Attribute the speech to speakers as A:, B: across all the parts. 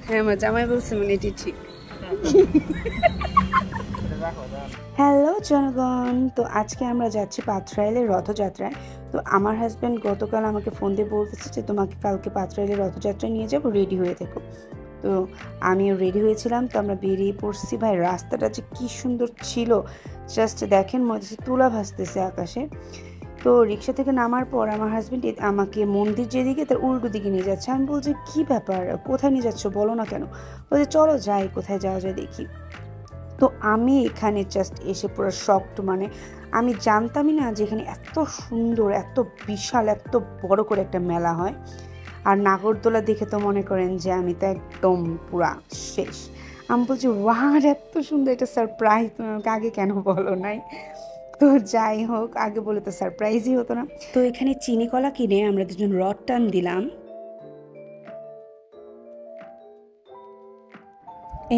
A: হ্যাঁ আমার জামাই বলছে মানে এটি ঠিক।
B: হ্যালো জনগণ, তো আজকে আমরা যাচ্ছি পাথরাইলের রথযাত্রায়। তো আমার হাজব্যান্ড গতকাল আমাকে ফোন দিয়ে বলতেছে যে তোমাকে কালকে পাথরাইলের রথযাত্রায় নিয়ে যাবো, রেডি হয়ে থেকো। তো আমিও রেডি হয়েছিলাম, তো আমরা বেরিয়ে পড়ছি। ভাই রাস্তাটা যে কী সুন্দর ছিল, জাস্ট দেখেন মনে হচ্ছে তুলা ভাসতেছে আকাশে। তো রিক্সা থেকে নামার পর আমার হাজব্যান্ড আমাকে মন্দির যেদিকে তার উল্টো দিকে নিয়ে যাচ্ছে। আমি বলছি কী ব্যাপার, কোথায় নিয়ে যাচ্ছ বলো না কেন। বলছে চলো যাই, কোথায় যাওয়া যায় দেখি। তো আমি এখানে জাস্ট এসে পুরো শকড, মানে আমি জানতামই না যে এখানে এত সুন্দর, এত বিশাল, এত বড় করে একটা মেলা হয়। আর নাগরদোলা দেখে তো মনে করেন যে আমি তো একদম পুরা শেষ। আমি বলছি ওয়ার এত সুন্দর, এটা সারপ্রাইজ, তুমি আমাকে আগে কেন বলো নাই। তো যাই হোক, আগে বলে তো সারপ্রাইজই হতো না। তো এখানে চিনি কলা কিনে আমরা দুজন রড টান দিলাম।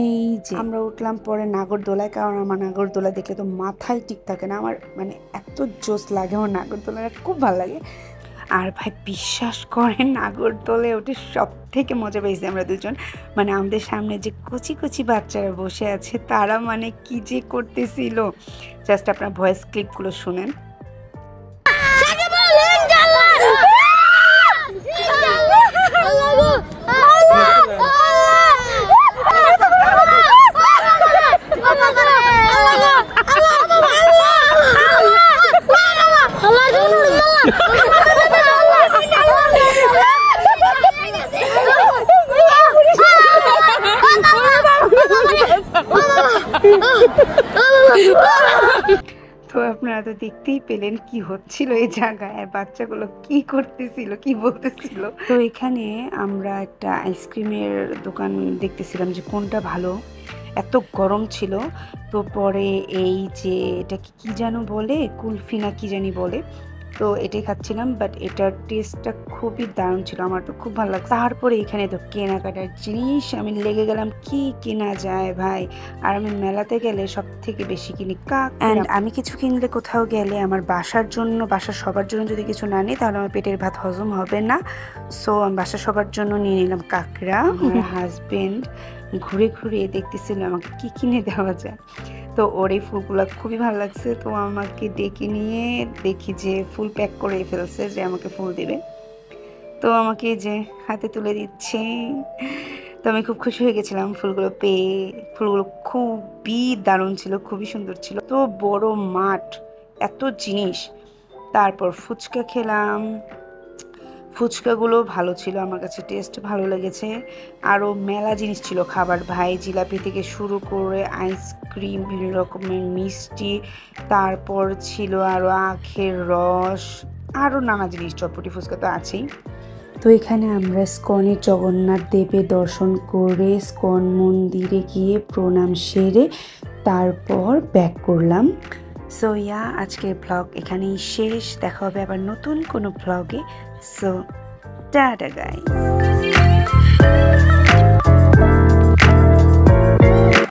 B: এই যে আমরা উঠলাম পরে নাগরদোলায়, কারণ আমার নাগরদোলা দেখলে তো মাথায় ঠিক থাকে না। আমার মানে এত জোশ লাগে, আমার নাগরদোলাটা খুব ভালো লাগে। আর ভাই বিশ্বাস করেন, নাগরদোলায় ওঠে সব থেকে মজা পেয়েছি আমরা দুজন। মানে আমাদের সামনে যে কচি কচি বাচ্চারা বসে আছে, তারা মানে কি যে করতেছিল, জাস্ট আপনার ভয়েস ক্লিপগুলো শুনেন। তো আপনারা তো দেখতেই পেলেন কি হচ্ছিল এই জায়গায়, আর বাচ্চাগুলো কি করতেছিল, কি বলতেছিল। তো এখানে আমরা একটা আইসক্রিমের দোকান দেখতেছিলাম যে কোনটা ভালো, এত গরম ছিল। তো পরে এই যে এটা কি যেন বলে, কুলফি না কি জানি বলে, তো এটাই খাচ্ছিলাম। বাট এটার টেস্টটা খুবই দারুণ ছিল, আমার তো খুব ভালো লাগছে। তারপরে এখানে তো কেনাকাটার জিনিস, আমি লেগে গেলাম কি কেনা যায় ভাই। আর আমি মেলাতে গেলে সব থেকে বেশি কিনি কাক। অ্যান্ড আমি কিছু কিনলে কোথাও গেলে আমার বাসার জন্য, বাসার সবার জন্য যদি কিছু না নিই তাহলে আমার পেটের ভাত হজম হবে না। সো আমি বাসার সবার জন্য নিয়ে নিলাম কাঁকড়া। আমার হাজবেন্ড ঘুরে ঘুরে দেখতেছিল আমাকে কি কিনে দেওয়া যায়। তো ওর এই ফুলগুলো খুবই ভালো লাগছে, তো আমাকে ডেকে নিয়ে দেখি যে ফুল প্যাক করে ফেলছে যে আমাকে ফুল দেবে। তো আমাকে যে হাতে তুলে দিচ্ছে, তো আমি খুব খুশি হয়ে গেছিলাম ফুলগুলো পেয়ে। ফুলগুলো খুবই দারুণ ছিল, খুবই সুন্দর ছিল। তো বড় মাঠ, এত জিনিস। তারপর ফুচকা খেলাম, ফুচকাগুলো ভালো ছিল, আমার কাছে টেস্ট ভালো লেগেছে। আরও মেলা জিনিস ছিল খাবার ভাই, জিলাপি থেকে শুরু করে আইসক্রিম, বিভিন্ন রকমের মিষ্টি, তারপর ছিল আরও আখের রস, আরও নানা জিনিস, চটপটি ফুচকা তো আছেই। তো এখানে আমরা স্কনের জগন্নাথ দেবের দর্শন করে স্কন মন্দিরে গিয়ে প্রণাম সেরে তারপর ব্যাক করলাম। সো ইয়া, আজকের ব্লগ এখানেই শেষ, দেখা হবে আবার নতুন কোনো ব্লগে। So tata guys.